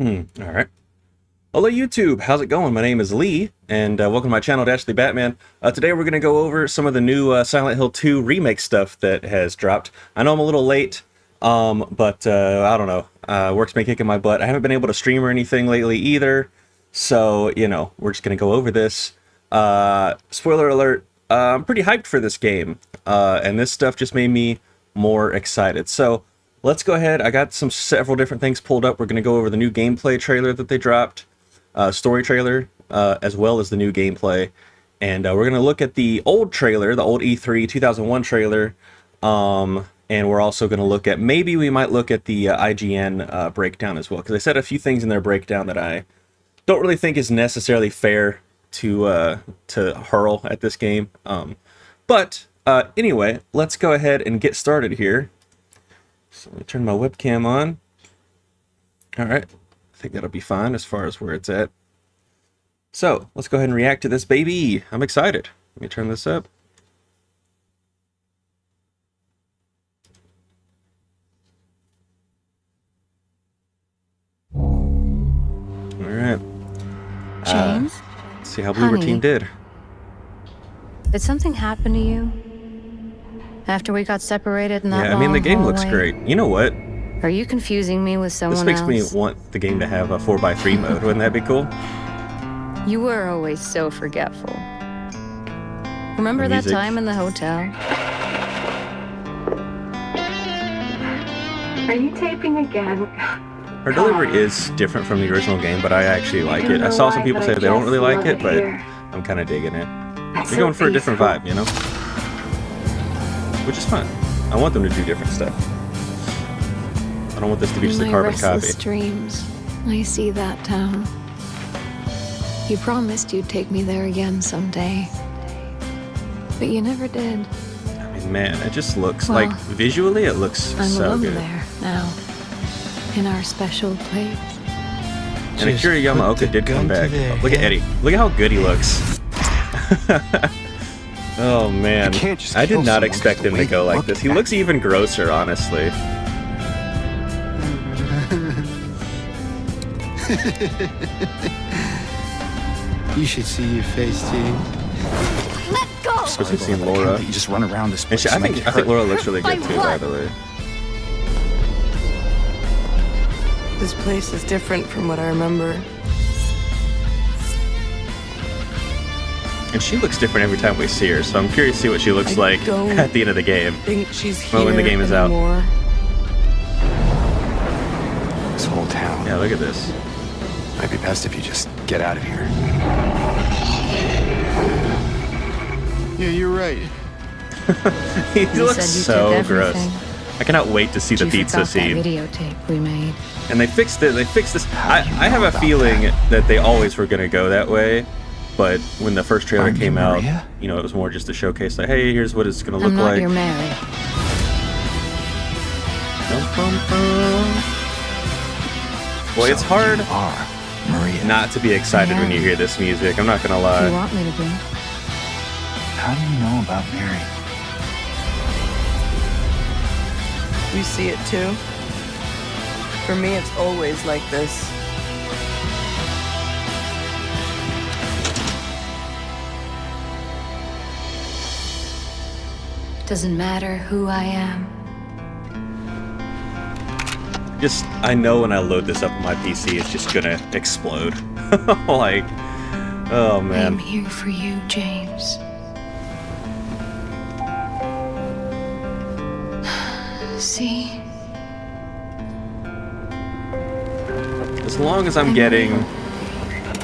All right. Hello, YouTube. How's it going? My name is Lee, and welcome to my channel, Dashley Batman. Today we're going to go over some of the new Silent Hill 2 remake stuff that has dropped. I know I'm a little late, but I don't know. Work's been kicking my butt. I haven't been able to stream or anything lately either, so, we're just going to go over this. Spoiler alert, I'm pretty hyped for this game, and this stuff just made me more excited. So, let's go ahead. I got several different things pulled up. We're going to go over the new gameplay trailer that they dropped. Story trailer, as well as the new gameplay. And we're going to look at the old trailer, the old E3 2001 trailer. And we're also going to look at, maybe we might look at the IGN breakdown as well. Because I said a few things in their breakdown that I don't really think is necessarily fair to hurl at this game. But anyway, let's go ahead and get started here. So let me turn my webcam on. All right. I think that'll be fine as far as where it's at. So, let's go ahead and react to this baby. I'm excited. Let me turn this up. Alright. James? Let's see how Bloober Team did. Did something happen to you? After we got separated in that Yeah, I mean, the game hallway? looks great. You know what? Are you confusing me with someone This else? makes me want the game to have a 4x3 mode. Wouldn't that be cool? You were always so forgetful. Remember that time in the hotel? Are you taping again? Her delivery is different from the original game, but I actually like it. I saw some people say they don't really like it, but I'm kind of digging it. They're going for a different vibe, you know? Which is fun. I want them to do different stuff. I don't want this to be just a carbon copy. Dreams, I see that town. You promised you'd take me there again someday, but you never did. I mean, man, it just looks like visually, it looks I'm so alone good. there now, in our special place. And Akira Yamaoka did come back. Oh, look at Eddie. Look at how good he looks. Oh man, I did not expect him to go like this. He looks even grosser, honestly. You should see your face, Gene. Let go! Because we've seen Laura. You just run around this place. And I think Laura looks really good too, by the way. This place is different from what I remember. And she looks different every time we see her, so I'm curious to see what she looks like at the end of the game. Think she's here Well, when the game is out. anymore. This whole town. Yeah, look at this. Might be best if you just get out of here. Yeah, you're right. He You looks said you so took gross. everything. I cannot wait to see the You pizza forgot that scene. videotape we made. And they fixed it. They fixed this. I have a feeling that they always were going to go that way. But when the first trailer came out, it was more just a showcase. Like, hey, here's what it's going to look I'm not like. your Mary. Well, it's hard Maria. not to be excited when you hear this music. I'm not going to You lie. want me to be? How do you know about Mary? You see it too? For me, it's always like this. Doesn't matter who I am. I know when I load this up on my PC, it's just going to explode. Like, oh I'm man. here for you, James. See? As long as I'm getting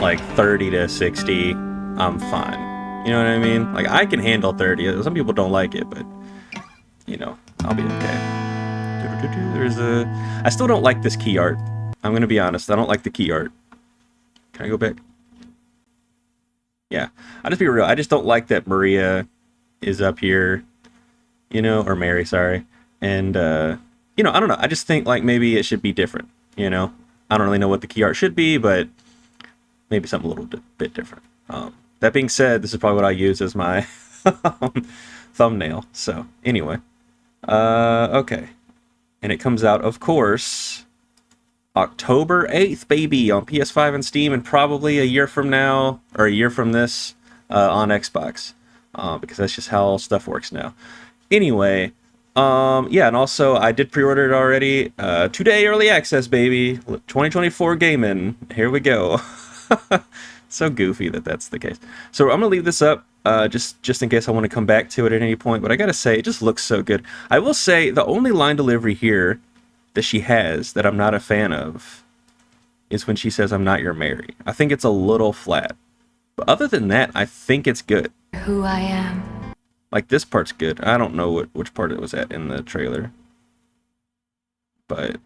like 30 to 60, I'm fine. You know what I mean? Like, I can handle 30. Some people don't like it, but, I'll be okay. I still don't like this key art. I'm going to be honest. I don't like the key art. Can I go back? Yeah. I'll just be real. I just don't like that Maria is up here, or Mary, sorry. And, I don't know. I just think, like, maybe it should be different, I don't really know what the key art should be, but maybe something a little bit different. That being said, this is probably what I use as my thumbnail. So, anyway. Okay. And it comes out, of course, October 8th, baby, on PS5 and Steam, and probably a year from now, or a year from this, on Xbox. Because that's just how stuff works now. Anyway, yeah, and also I did pre-order it already. 2-day early access, baby. 2024 gaming. Here we go. So goofy that that's the case. So I'm gonna leave this up, just in case I want to come back to it at any point. But I gotta say, it just looks so good. I will say the only line delivery here that she has that I'm not a fan of is when she says, "I'm not your Mary." I think it's a little flat. But other than that, I think it's good. Who I am. Like, this part's good. I don't know which part it was at in the trailer. But,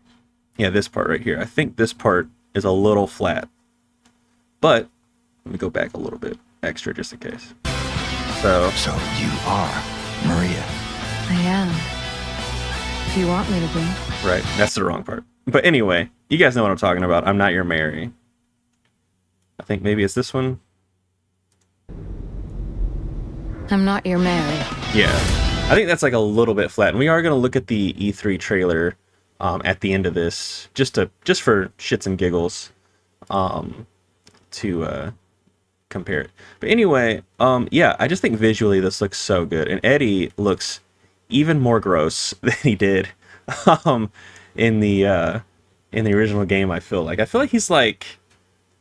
yeah, this part right here. I think this part is a little flat. But, let me go back a little bit extra just in case. So you are Maria. I am. If you want me to be. right, that's the wrong part. But anyway, you guys know what I'm talking about. I'm not your Mary. I think maybe it's this one. I'm not your Mary. Yeah, I think that's like a little bit flat. And we are going to look at the E3 trailer at the end of this, just for shits and giggles, to compare it. But anyway, yeah, I just think visually this looks so good, and Eddie looks even more gross than he did in the original game. I feel like he's like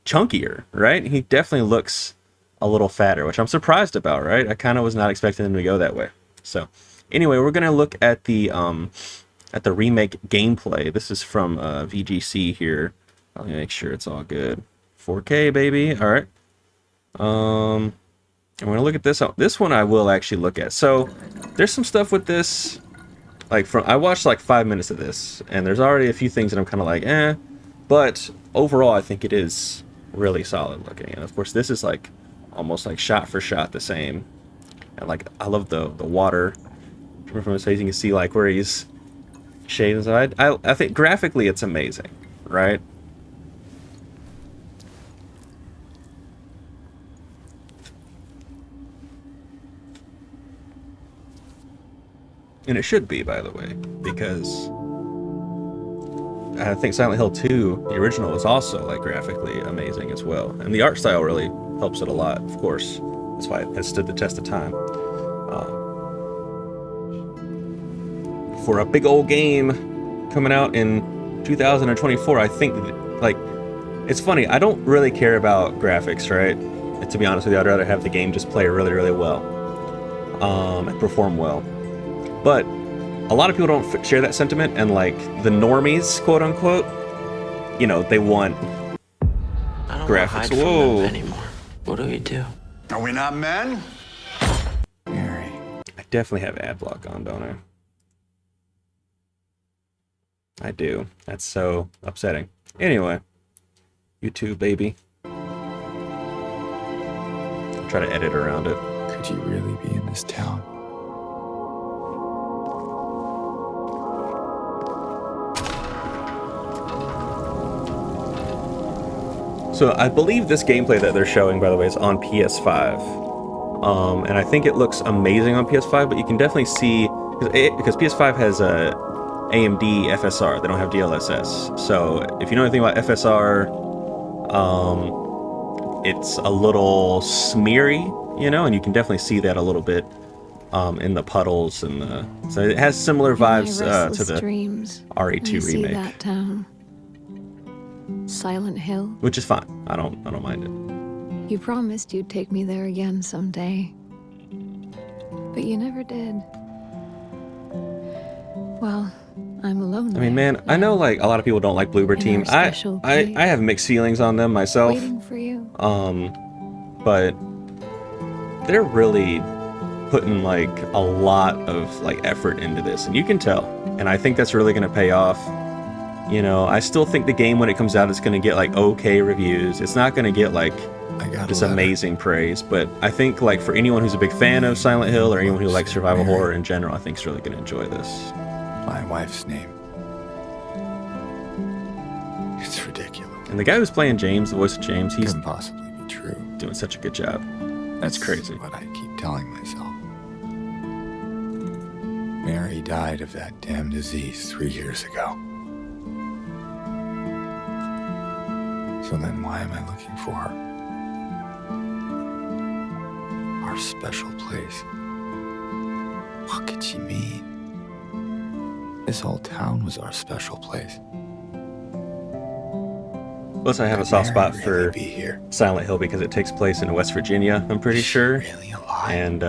chunkier, right? He definitely looks a little fatter, which I'm surprised about, right? I kind of was not expecting him to go that way. So anyway, we're gonna look at the remake gameplay. This is from VGC here. Let me make sure it's all good. 4K, baby. All right. I'm gonna look at this. This one I will actually look at. So there's some stuff with this. Like, I watched like 5 minutes of this, and there's already a few things that I'm kind of like, eh. But overall, I think it is really solid looking. And of course, this is like almost like shot for shot the same. And like, I love the water from his face. You can see like where he's shading. So I think graphically it's amazing, right? And it should be, by the way, because I think Silent Hill 2, the original, was also like graphically amazing as well. And the art style really helps it a lot, of course. That's why it has stood the test of time. For a big old game coming out in 2024, I think, like, it's funny, I don't really care about graphics, right? And to be honest with you, I'd rather have the game just play really, really well, and perform well. But a lot of people don't share that sentiment, and like the normies, quote unquote, you know, they want I don't graphics. hide from Whoa. them anymore. What do we do? Are we not men? Mary. I definitely have ad block on, don't I? I do. That's so upsetting. Anyway, YouTube, baby. I'll try to edit around it. Could you really be in this town? So I believe this gameplay that they're showing, by the way, is on PS5. And I think it looks amazing on PS5, but you can definitely see, because PS5 has a AMD FSR, they don't have DLSS. So if you know anything about FSR, it's a little smeary, you know, and you can definitely see that a little bit in the puddles and the. So it has similar vibes to the RE2 remake. See that town. Silent Hill. Which is fine. I don't mind it. You promised you'd take me there again someday. But you never did. Well, I'm alone. I mean, man, I know like a lot of people don't like Bloober Team. I have mixed feelings on them myself. Waiting for you. But they're really putting like a lot of like effort into this, and you can tell. And I think that's really going to pay off. You know, I still think the game when it comes out is going to get like okay reviews. It's not going to get like this amazing praise, but I think like for anyone who's a big fan of Silent Hill or anyone who likes survival horror in general, I think is really going to enjoy this. My wife's name. It's ridiculous. And the guy who's playing James, the voice of James, he's Couldn't possibly be true. doing such a good job. That's crazy. What I keep telling myself. Mary died of that damn disease 3 years ago. So then why am I looking for her? Our special place. What could she mean? This whole town was our special place. Plus, I have a soft spot Mary for really be here? Silent Hill because it takes place in West Virginia, I'm pretty Is she sure. really alive? And,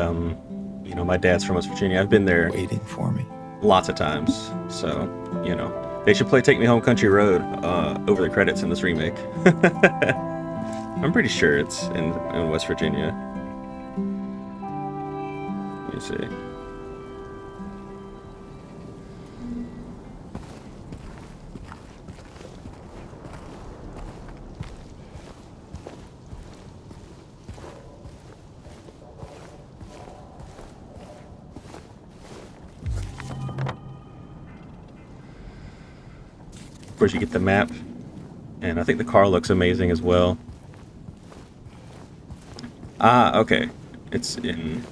you know, my dad's from West Virginia. I've been there Waiting for me. lots of times. So, you know, they should play Take Me Home Country Road over the credits in this remake. I'm pretty sure it's in West Virginia. Let me see. Of course, you get the map, and I think the car looks amazing as well. Ah, okay. It's in...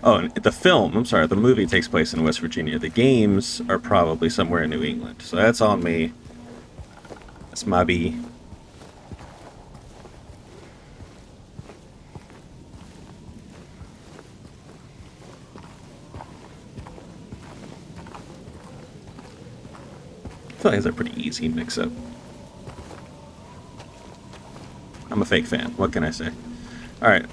Oh, and the film, I'm sorry, the movie takes place in West Virginia. The games are probably somewhere in New England. So that's on me. That's my B. I feel like it's a pretty easy mix-up. I'm a fake fan. What can I say? Alright,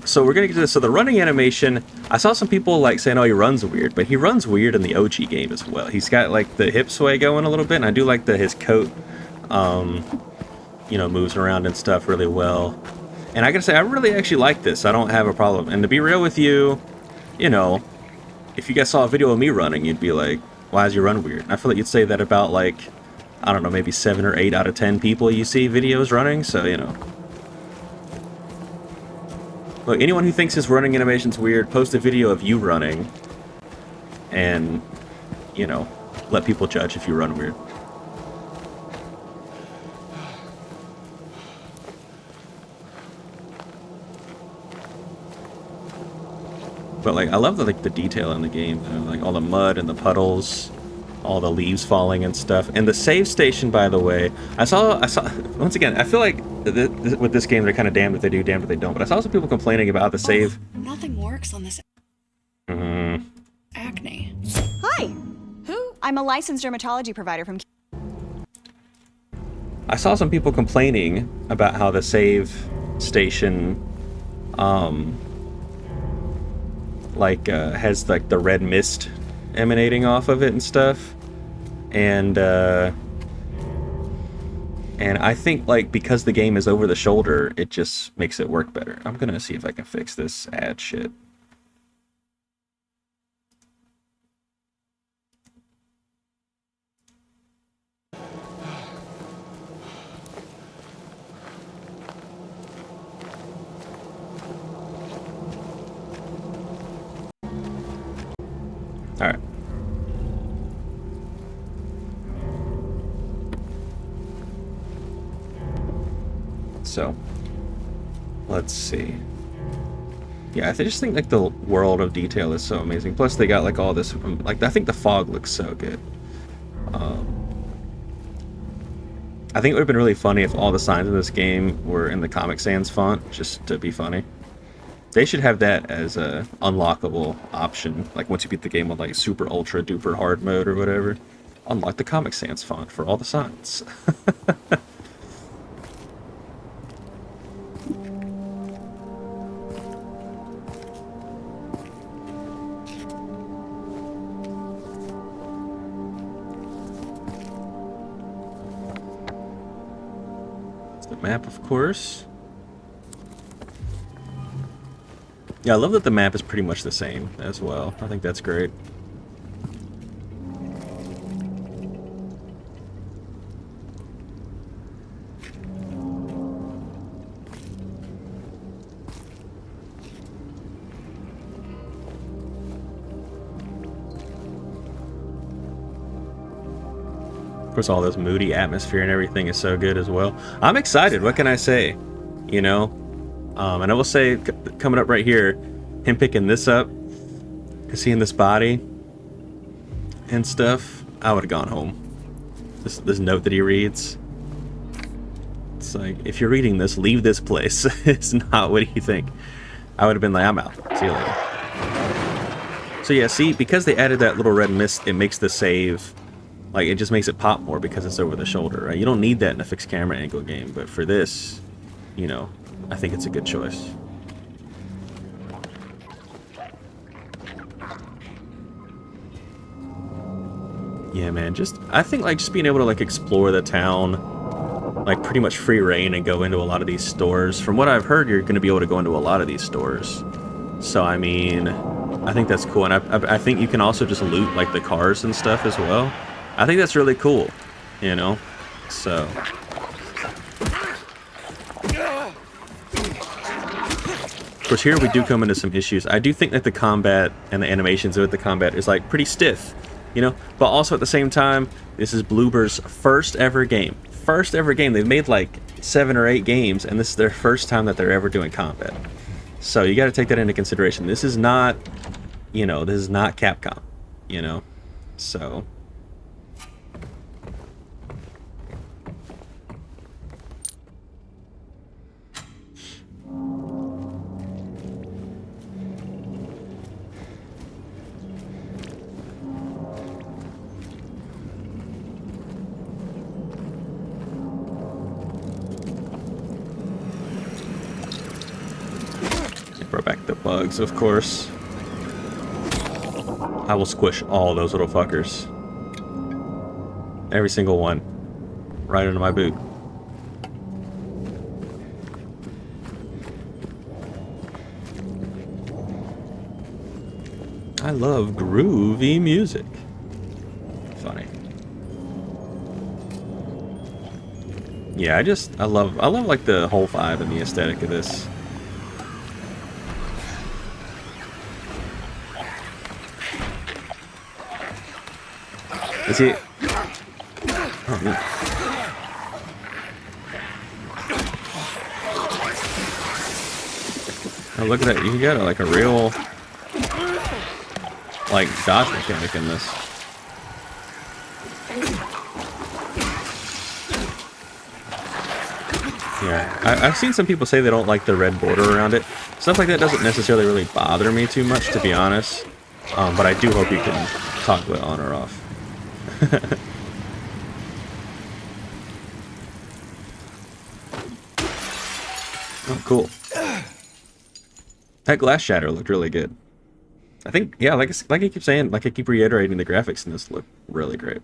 so we're gonna get to this. So the running animation, I saw some people like saying, oh, he runs weird, but he runs weird in the OG game as well. He's got like the hip sway going a little bit, and I do like that his coat, you know, moves around and stuff really well. And I gotta say, I really actually like this. I don't have a problem. And to be real with you, you know, if you guys saw a video of me running, you'd be like, why does he run weird? And I feel like you'd say that about like, I don't know, maybe 7 or 8 out of 10 people you see videos running, so, you know. Look, anyone who thinks his running animation's weird, post a video of you running, and, you know, let people judge if you run weird. But, like, I love the, like, the detail in the game, though. Like, all the mud and the puddles, all the leaves falling and stuff. And the save station, by the way, I saw, once again, I feel like with this game, they're kind of damned if they do, damned if they don't. But I saw some people complaining about the save. Nothing works on this acne. Hi. Who? I'm a licensed dermatology provider from... I saw some people complaining about how the save station, has like the red mist emanating off of it and stuff, and I think like because the game is over the shoulder, it just makes it work better. I'm gonna see if I can fix this ad shit. All right. So, let's see. Yeah, I just think like the world of detail is so amazing. Plus, they got like all this. Like, I think the fog looks so good. I think it would have been really funny if all the signs in this game were in the Comic Sans font, just to be funny. They should have that as a unlockable option. Like once you beat the game on like super ultra duper hard mode or whatever, unlock the Comic Sans font for all the signs. It's the map, of course. Yeah, I love that the map is pretty much the same as well. I think that's great. Of course, all this moody atmosphere and everything is so good as well. I'm excited. What can I say? You know? And I will say, coming up right here, him picking this up, seeing this body and stuff, I would have gone home. This note that he reads, It's like, if you're reading this, leave this place. It's not what you think. I would have been like, I'm out. See you later. So yeah, see, because they added that little red mist, it makes the save, like, it just makes it pop more because it's over the shoulder, right? You don't need that in a fixed camera angle game, but for this, you know, I think it's a good choice. Yeah, man, I think, like, just being able to, like, explore the town, like, pretty much free reign and go into a lot of these stores. From what I've heard, you're going to be able to go into a lot of these stores. So, I mean, I think that's cool. And I think you can also just loot, like, the cars and stuff as well. I think that's really cool, you know? So... Of course, here we do come into some issues. I do think that the combat and the animations of the combat is, like, pretty stiff, you know? But also at the same time, this is Bloober's first ever game. First ever game. They've made, like, 7 or 8 games, and this is their first time that they're ever doing combat. So you got to take that into consideration. This is not, you know, this is not Capcom, you know? So... Brought back the bugs, of course. I will squish all those little fuckers. Every single one. Right into my boot. I love groovy music. Funny. Yeah, I love like the whole vibe and the aesthetic of this. Is he? Oh, yeah. Oh, look at that. You got like a real, like, dodge mechanic in this. Yeah, I've seen some people say they don't like the red border around it. Stuff like that doesn't necessarily really bother me too much, to be honest. But I do hope you can toggle it on or off. Oh, cool. That glass shatter looked really good. I think, yeah, like I keep saying, like I keep reiterating, the graphics in this look really great.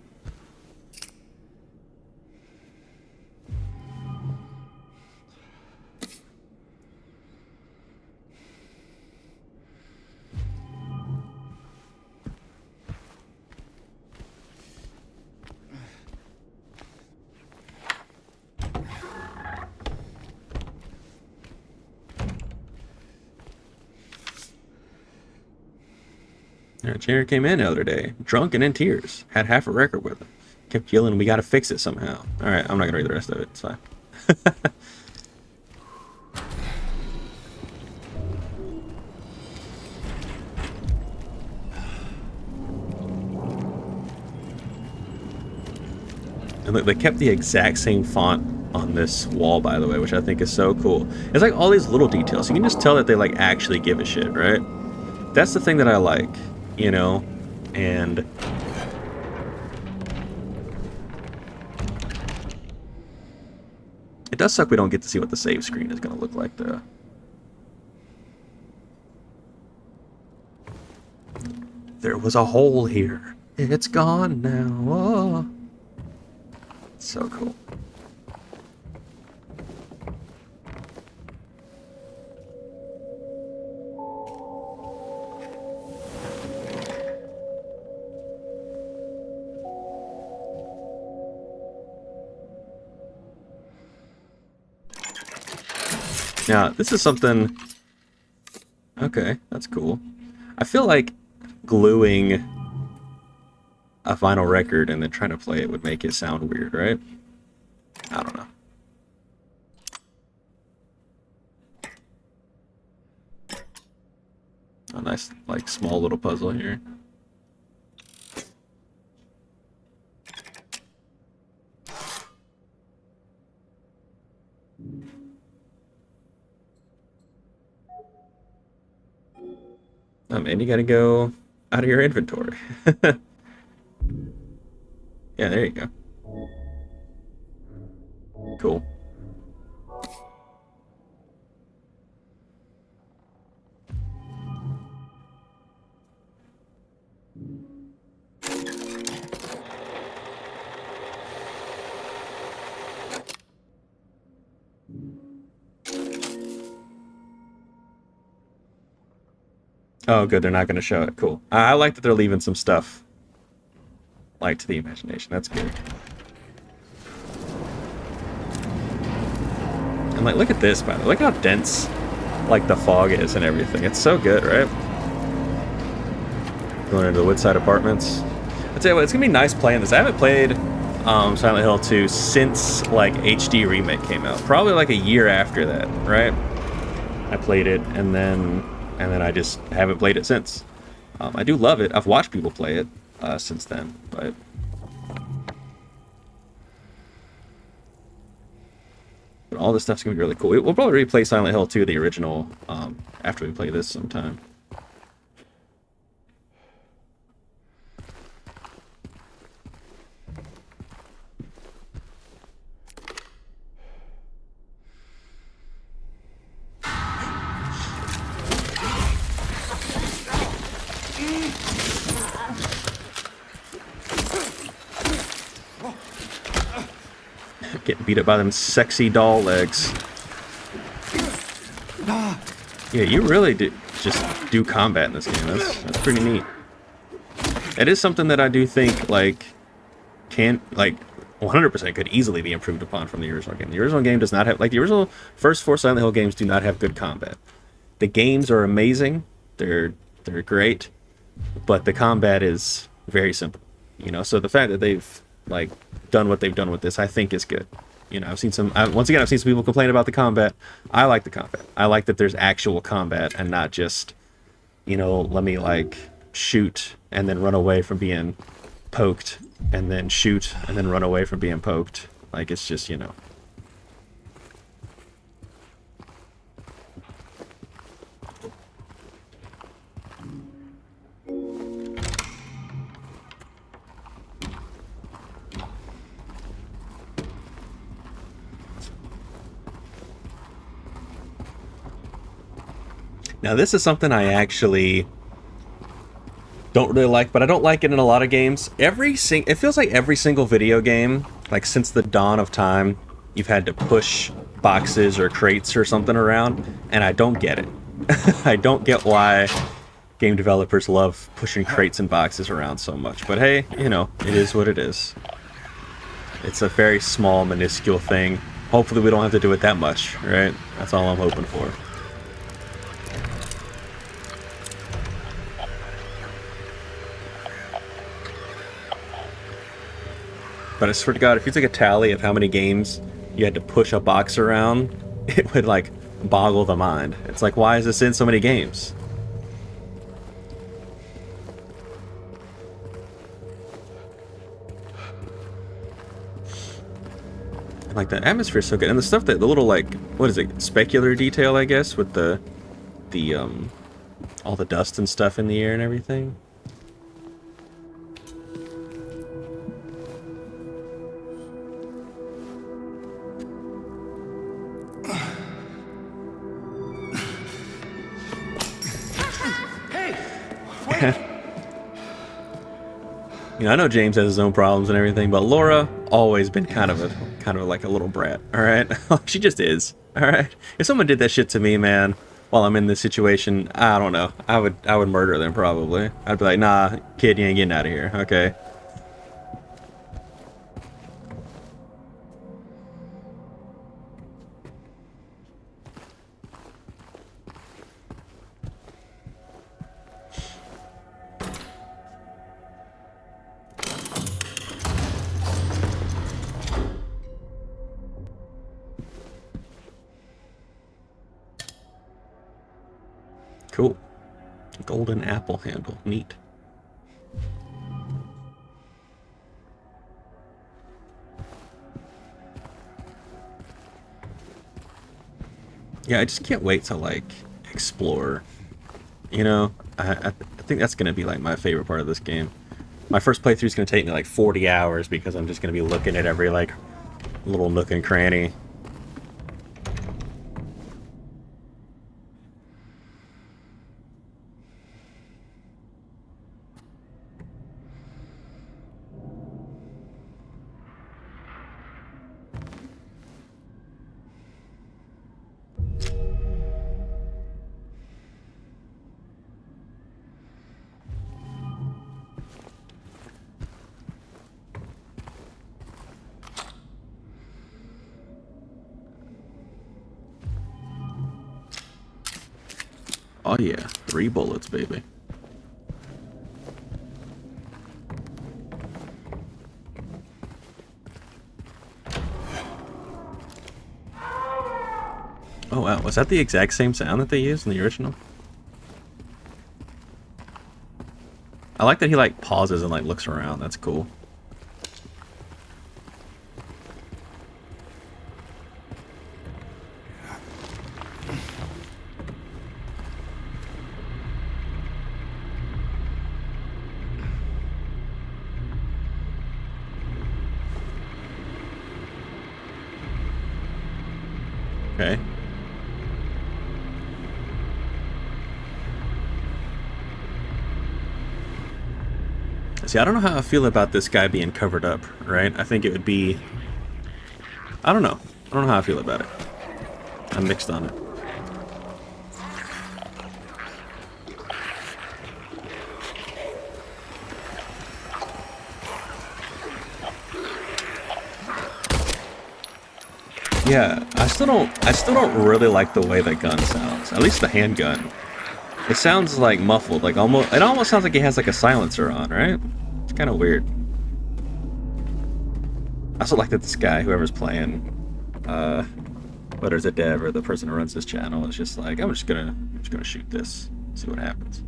Jared came in the other day, drunk and in tears. Had half a record with him. Kept yelling, we gotta fix it somehow. Alright, I'm not gonna read the rest of it. It's fine. And look, they kept the exact same font on this wall, by the way, which I think is so cool. It's like all these little details. You can just tell that they, like, actually give a shit, right? That's the thing that I like. You know, and it does suck we don't get to see what the save screen is going to look like, though. There was a hole here. It's gone now. Oh. So cool. Now, this is something... Okay, that's cool. I feel like gluing a vinyl record and then trying to play it would make it sound weird, right? I don't know. A nice, like, small little puzzle here. And you gotta go out of your inventory. Yeah, there you go. Cool. Oh, good. They're not going to show it. Cool. I like that they're leaving some stuff, like, to the imagination. That's good. And, like, look at this, by the way. Look how dense, like, the fog is and everything. It's so good, right? Going into the Woodside Apartments. I'll tell you what, it's going to be nice playing this. I haven't played Silent Hill 2 since, like, HD Remake came out. Probably, like, a year after that, right? I played it, and then I just haven't played it since. I do love it. I've watched people play it since then, but all this stuff's gonna be really cool. We'll probably replay Silent Hill 2, the original, after we play this sometime. Getting beat up by them sexy doll legs. Yeah, you really just do combat in this game. That's pretty neat. It is something that I do think, like, 100% could easily be improved upon from the original game. The original game does not have, like, the original first 4 Silent Hill games do not have good combat. The games are amazing. They're great, but the combat is very simple. You know, so the fact that they've, like, done what they've done with this, I think is good. You know, I've seen some people complain about the combat. I like the combat. I like that there's actual combat and not just, you know, let me, like, shoot and then run away from being poked and then shoot and then run away from being poked. Like, it's just, you know. Now, this is something I actually don't really like, but I don't like it in a lot of games. It feels like every single video game, like since the dawn of time, you've had to push boxes or crates or something around, and I don't get it. I don't get why game developers love pushing crates and boxes around so much. But hey, you know, it is what it is. It's a very small, minuscule thing. Hopefully we don't have to do it that much, right? That's all I'm hoping for. But I swear to God, if you took a tally of how many games you had to push a box around, it would, like, boggle the mind. It's like, why is this in so many games? Like, the atmosphere is so good. And the stuff that, the little, like, what is it, specular detail, I guess, with the all the dust and stuff in the air and everything. You know, I know James has his own problems and everything, but Laura always been kind of like a little brat. All right, she just is. All right, if someone did that shit to me, man, while I'm in this situation, I don't know. I would murder them probably. I'd be like, nah, kid, you ain't getting out of here. Okay. Cool. Golden apple handle. Neat. Yeah, I just can't wait to like explore. You know, I think that's gonna be like my favorite part of this game. My first playthrough is gonna take me like 40 hours because I'm just gonna be looking at every like little nook and cranny. Oh yeah, 3 bullets, baby. Oh wow, was that the exact same sound that they used in the original? I like that he like pauses and like looks around. That's cool. Okay. See, I don't know how I feel about this guy being covered up, right? I think it would be... I don't know. I don't know how I feel about it. I'm mixed on it. Yeah, I still don't really like the way that gun sounds. At least the handgun. It sounds like muffled, like it almost sounds like he has like a silencer on, right? It's kind of weird. I also like that this guy, whoever's playing, whether it's a dev or the person who runs this channel, is just like, I'm just gonna shoot this, see what happens.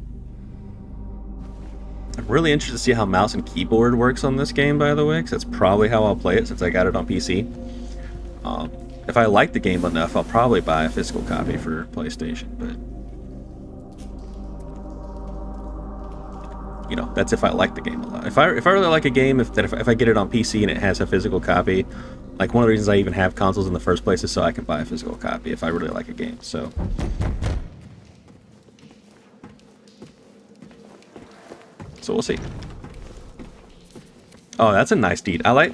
I'm really interested to see how mouse and keyboard works on this game, by the way, because that's probably how I'll play it since I got it on PC. If I like the game enough, I'll probably buy a physical copy for PlayStation, but you know, that's if I like the game a lot. If I really like a game, if I get it on PC and it has a physical copy, like one of the reasons I even have consoles in the first place is so I can buy a physical copy if I really like a game. So we'll see. Oh, that's a nice deed. I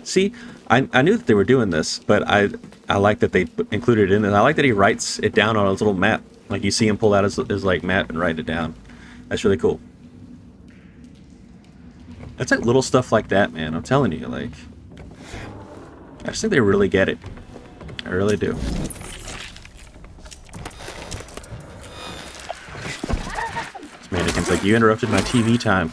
knew that they were doing this, but I like that they included it in it. I like that he writes it down on his little map. Like you see him pull out his like map and write it down. That's really cool. It's like little stuff like that, man. I'm telling you, like, I just think they really get it. I really do. This mannequin's like, you interrupted my TV time.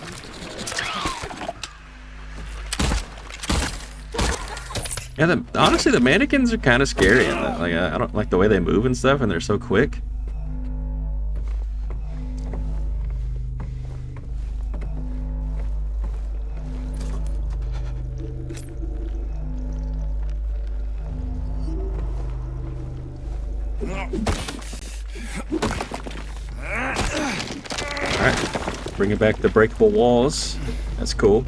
Yeah, honestly, the mannequins are kind of scary. Like, I don't like the way they move and stuff, and they're so quick. Alright, bringing back the breakable walls. That's cool.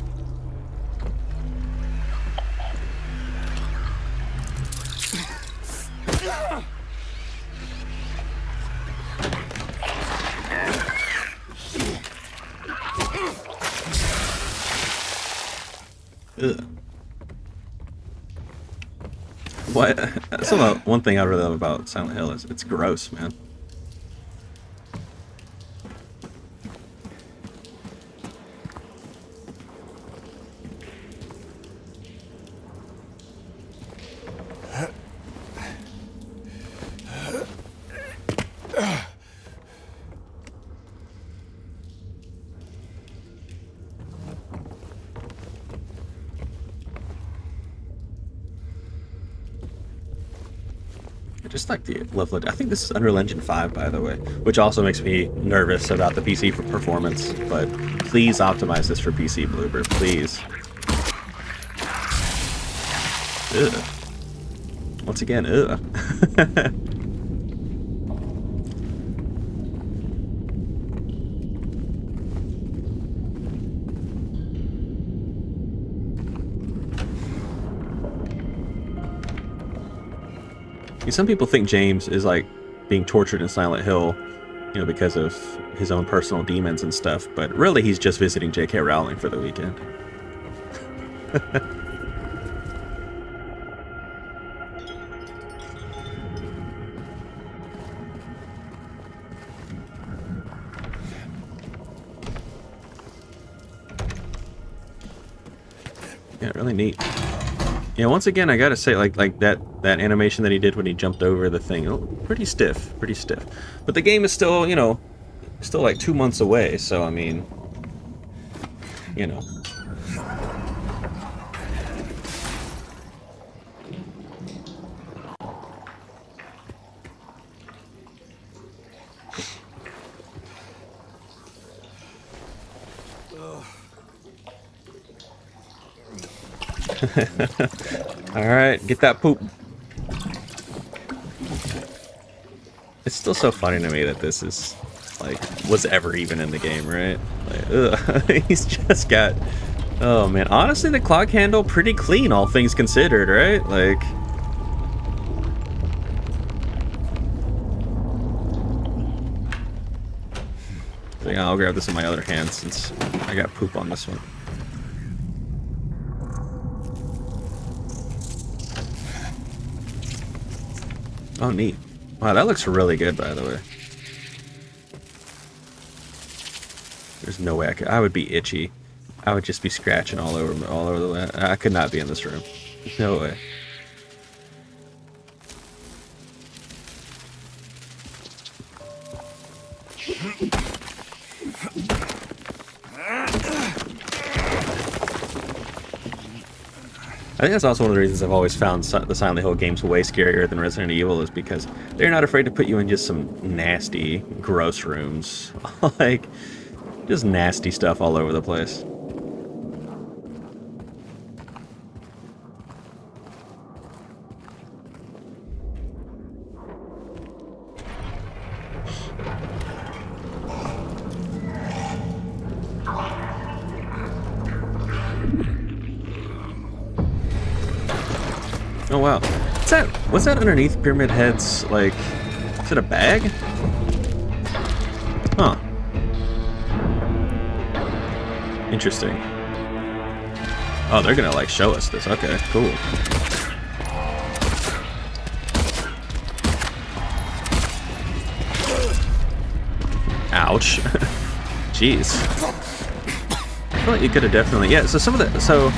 Ugh. What? That's one thing I really love about Silent Hill is it's gross, man. Just like the level, I think this is Unreal Engine 5, by the way, which also makes me nervous about the PC performance. But please optimize this for PC, Bloober, please. Ugh. Once again, ugh. Some people think James is like being tortured in Silent Hill, you know, because of his own personal demons and stuff, but really he's just visiting J.K. Rowling for the weekend. Yeah, really neat. Yeah, once again, I gotta say, like that animation that he did when he jumped over the thing, oh, pretty stiff. But the game is still, you know, still like 2 months away, so I mean, you know. Alright, get that poop. It's still so funny to me that this is, like, was ever even in the game, right? Like, ugh. He's just got... Oh, man. Honestly, the clock handle pretty clean, all things considered, right? Like... I'll grab this in my other hand since I got poop on this one. Oh, neat. Wow, that looks really good, by the way. There's no way I would be itchy. I would just be scratching all over the way. I could not be in this room. No way. I think that's also one of the reasons I've always found the Silent Hill games way scarier than Resident Evil, is because they're not afraid to put you in just some nasty, gross rooms. Like, just nasty stuff all over the place. Oh wow. What's that underneath Pyramid Head's, like, is it a bag? Huh. Interesting. Oh, they're gonna, like, show us this. Okay, cool. Ouch. Jeez. I feel like you could have definitely... Yeah, so some of the... So...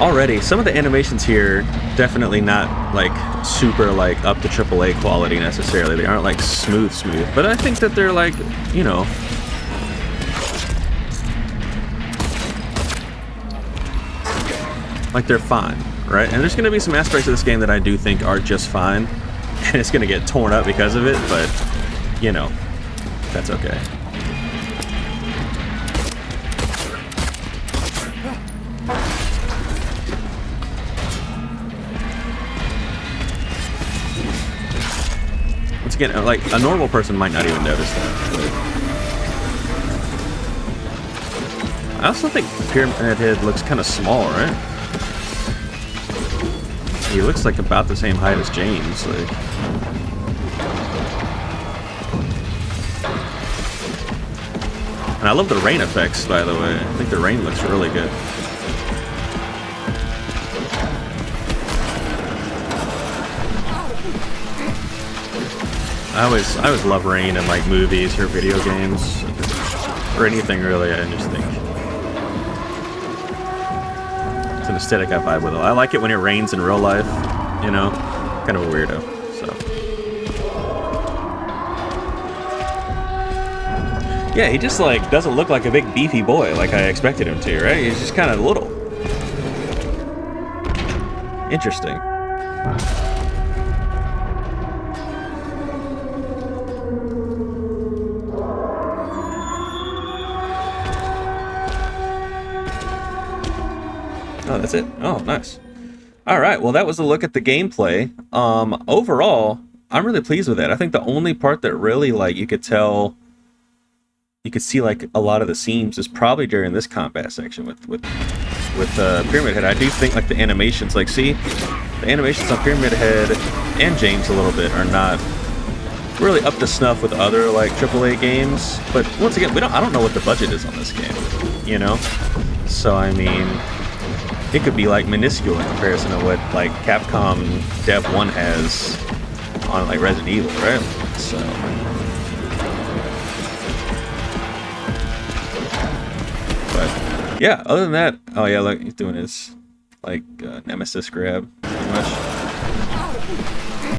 Already, some of the animations here, definitely not, like, super, like, up to AAA quality necessarily. They aren't, like, smooth, but I think that they're, like, you know... Like, they're fine, right? And there's going to be some aspects of this game that I do think are just fine, and it's going to get torn up because of it, but, you know, that's okay. Once again, like, a normal person might not even notice that, but... I also think Pyramid Head looks kind of small, right? He looks like about the same height as James, like... And I love the rain effects, by the way. I think the rain looks really good. I always love rain in, like, movies or video games or anything really. I just think it's an aesthetic I vibe with. I like it when it rains in real life, you know, kind of a weirdo. So yeah, he just, like, doesn't look like a big beefy boy like I expected him to, right? He's just kind of little. Interesting. Oh, that's it? Oh, nice. Alright, well, that was a look at the gameplay. Overall, I'm really pleased with it. I think the only part that really, like, you could see, like, a lot of the seams is probably during this combat section with with Pyramid Head. I do think like the animations, like see, the animations on Pyramid Head and James a little bit are not really up to snuff with other like AAA games. But once again, I don't know what the budget is on this game, you know. So I mean, it could be like minuscule in comparison to what like Capcom Dev 1 has on like Resident Evil, right? So. But yeah, other than that, oh yeah, look, he's doing his like Nemesis grab, pretty much.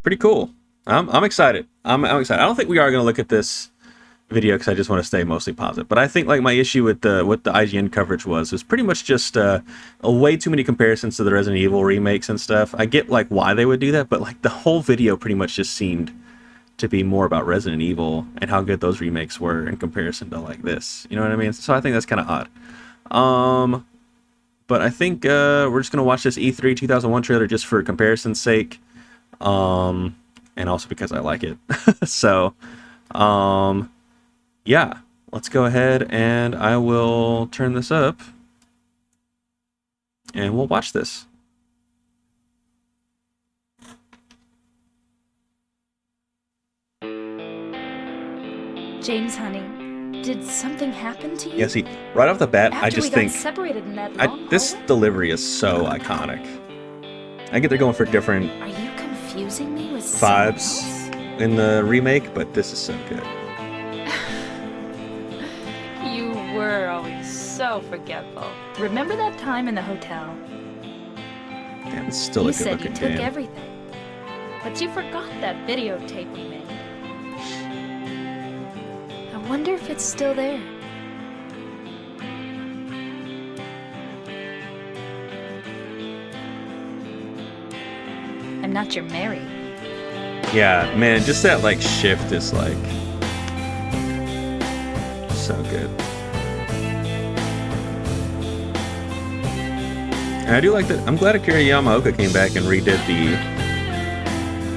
Pretty cool. I'm excited. I'm excited. I don't think we are gonna look at this video because I just want to stay mostly positive. But I think like my issue with the IGN coverage was pretty much just a way too many comparisons to the Resident Evil remakes and stuff. I get like why they would do that, but like the whole video pretty much just seemed to be more about Resident Evil and how good those remakes were in comparison to like this. You know what I mean? So I think that's kind of odd. But I think we're just gonna watch this E3 2001 trailer just for comparison's sake, and also because I like it. So, yeah, let's go ahead and I will turn this up, and we'll watch this. James, honey, did something happen to you? Yeah, see, right off the bat, After I just we think got separated in that long this hallway? delivery is so iconic. I get they're going for different Are you confusing me with someone vibes else? in the remake, but this is so good. You were always so forgetful. Remember that time in the hotel? Damn, it's still You a good said you looking took game. everything, but you forgot that videotape we made. I wonder if it's still there. I'm not your Mary. Yeah, man, just that like shift is like so good. And I do like that. I'm glad Akira Yamaoka came back and redid the,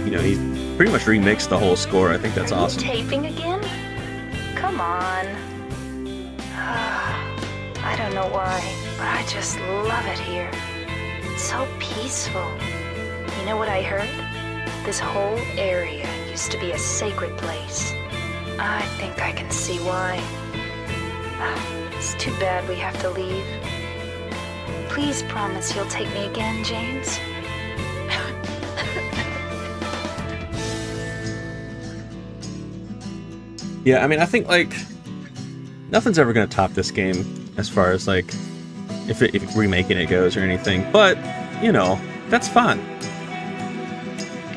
you know, he pretty much remixed the whole score. I think that's awesome. Taping again? Come on. I don't know why, but I just love it here. It's so peaceful. You know what I heard? This whole area used to be a sacred place. I think I can see why. It's too bad we have to leave. Please promise you'll take me again, James. Yeah, I mean, I think like nothing's ever gonna top this game as far as like if remaking it goes or anything. But you know, that's fine.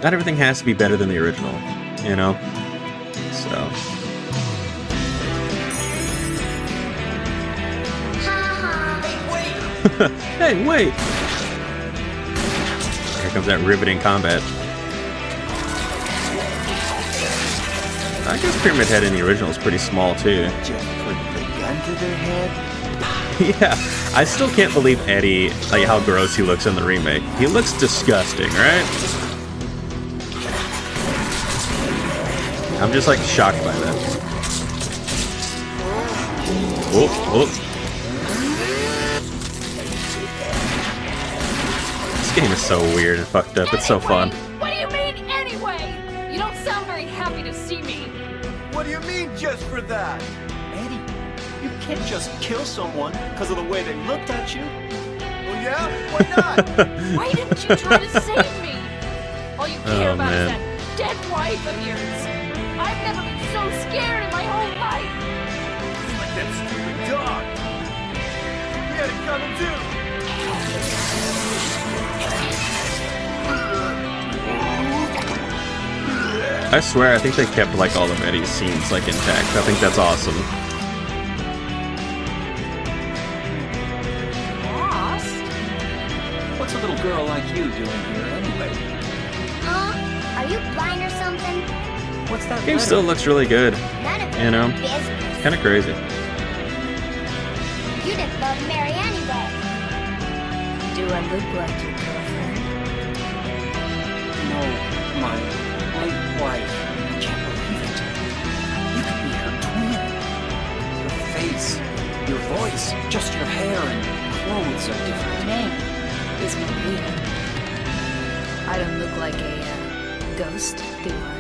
Not everything has to be better than the original, you know. So. Hey, wait! Here comes that riveting combat. I guess Pyramid Head in the original is pretty small too. Just put the gun to their head. Yeah, I still can't believe Eddie, like how gross he looks in the remake. He looks disgusting, right? I'm just like shocked by that. Whoop, whoop. This game is so weird and fucked up. It's so fun. What do you mean, anyway? You don't sound very happy to see me. What do you mean just for that? Eddie, you can't just kill someone because of the way they looked at you. Well, yeah? Why not? Why didn't you try to save me? All you care Oh, about man. is that dead wife of yours. I've never been so scared in my whole life. Like that stupid dog. We had it coming too. I swear, I think they kept like all of Eddie's scenes like intact. I think that's awesome. Lost? What's a little girl like you doing here anyway? Huh? Are you blind or something? What's that Game letter? still looks really good. None of You your know, business. kind of crazy. You didn't love Mary anyway. Do I look like your girlfriend? No, my late wife. I can't believe it. You could be her twin. Your face, your voice, just your hair and wrong with so different? Name is Maria. I don't look like a ghost, do I?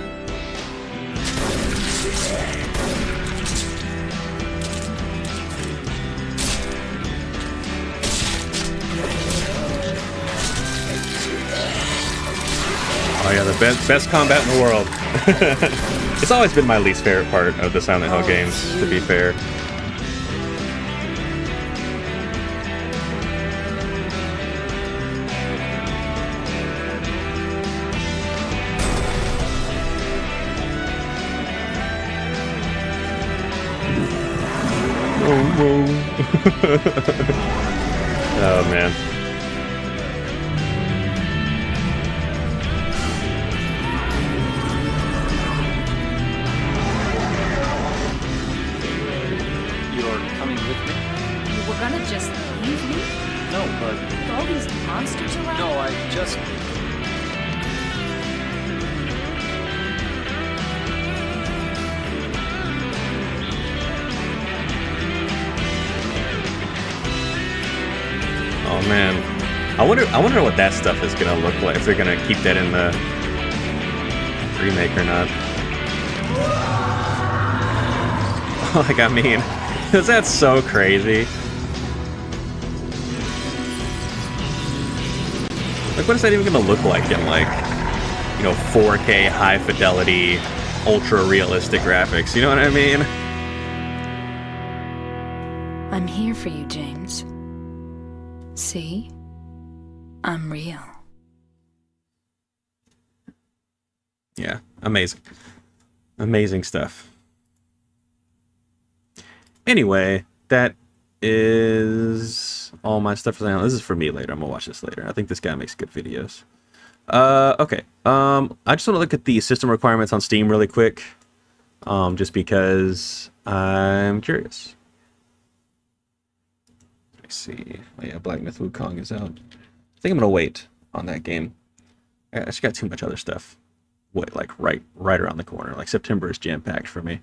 Oh yeah, the best combat in the world. It's always been my least favorite part of the Silent Hill games, to be fair. Oh man. You're coming with me? You were gonna just leave me? No, but... With all these monsters around? No, I just... Oh man, I wonder what that stuff is gonna look like, if they're gonna keep that in the remake or not. Like, I mean, because that's so crazy. Like, what is that even gonna look like in, like, you know, 4K high fidelity, ultra realistic graphics? You know what I mean? I'm here for you, James. See? I'm real. Yeah, amazing. Amazing stuff. Anyway, that is all my stuff for now. This is for me later. I'm gonna watch this later. I think this guy makes good videos. Okay. I just want to look at the system requirements on Steam really quick. Just because I'm curious. Let's see. Oh yeah, Black Myth Wukong is out. I think I'm gonna wait on that game. I just got too much other stuff. What, like right around the corner. Like September is jam-packed for me.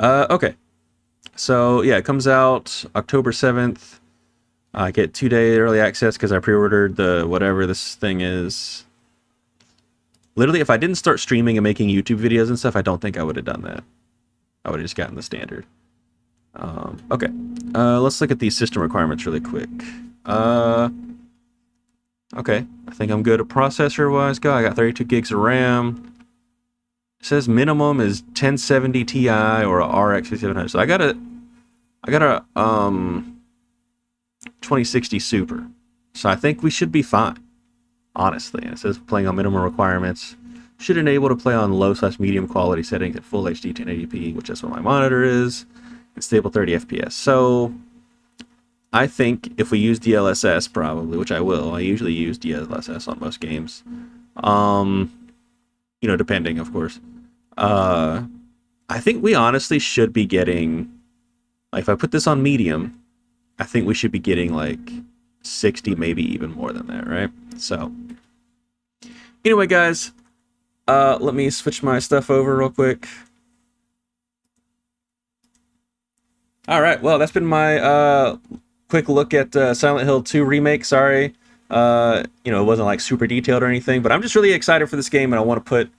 Okay. So yeah, it comes out October 7th. I get 2-day early access because I pre-ordered the whatever this thing is. Literally, if I didn't start streaming and making YouTube videos and stuff, I don't think I would have done that. I would have just gotten the standard. Okay. Let's look at these system requirements really quick. Okay. I think I'm good at processor-wise. I got 32 gigs of RAM. It says minimum is 1070 Ti or a RX 5700. So I got a 2060 Super. So I think we should be fine. Honestly. And it says playing on minimum requirements. Should enable to play on low/medium quality settings at full HD 1080p, which is what my monitor is. And stable 30 FPS. So I think if we use DLSS probably, which I will. I usually use DLSS on most games. You know, depending, of course. I think we honestly should be getting, like, if I put this on medium, I think we should be getting like 60, maybe even more than that, right? So anyway, guys, let me switch my stuff over real quick. All right, well, that's been my quick look at Silent Hill 2 Remake. Sorry, you know, it wasn't like super detailed or anything, but I'm just really excited for this game, and I want to put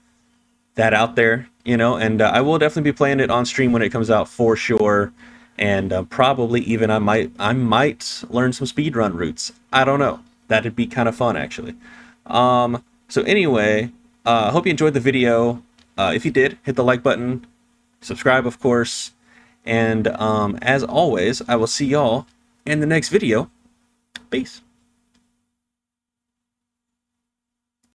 that out there, you know, and I will definitely be playing it on stream when it comes out for sure, and probably even I might learn some speedrun routes. I don't know. That'd be kind of fun, actually. So anyway, hope you enjoyed the video. If you did, hit the like button, subscribe, of course, and as always, I will see y'all in the next video. Peace.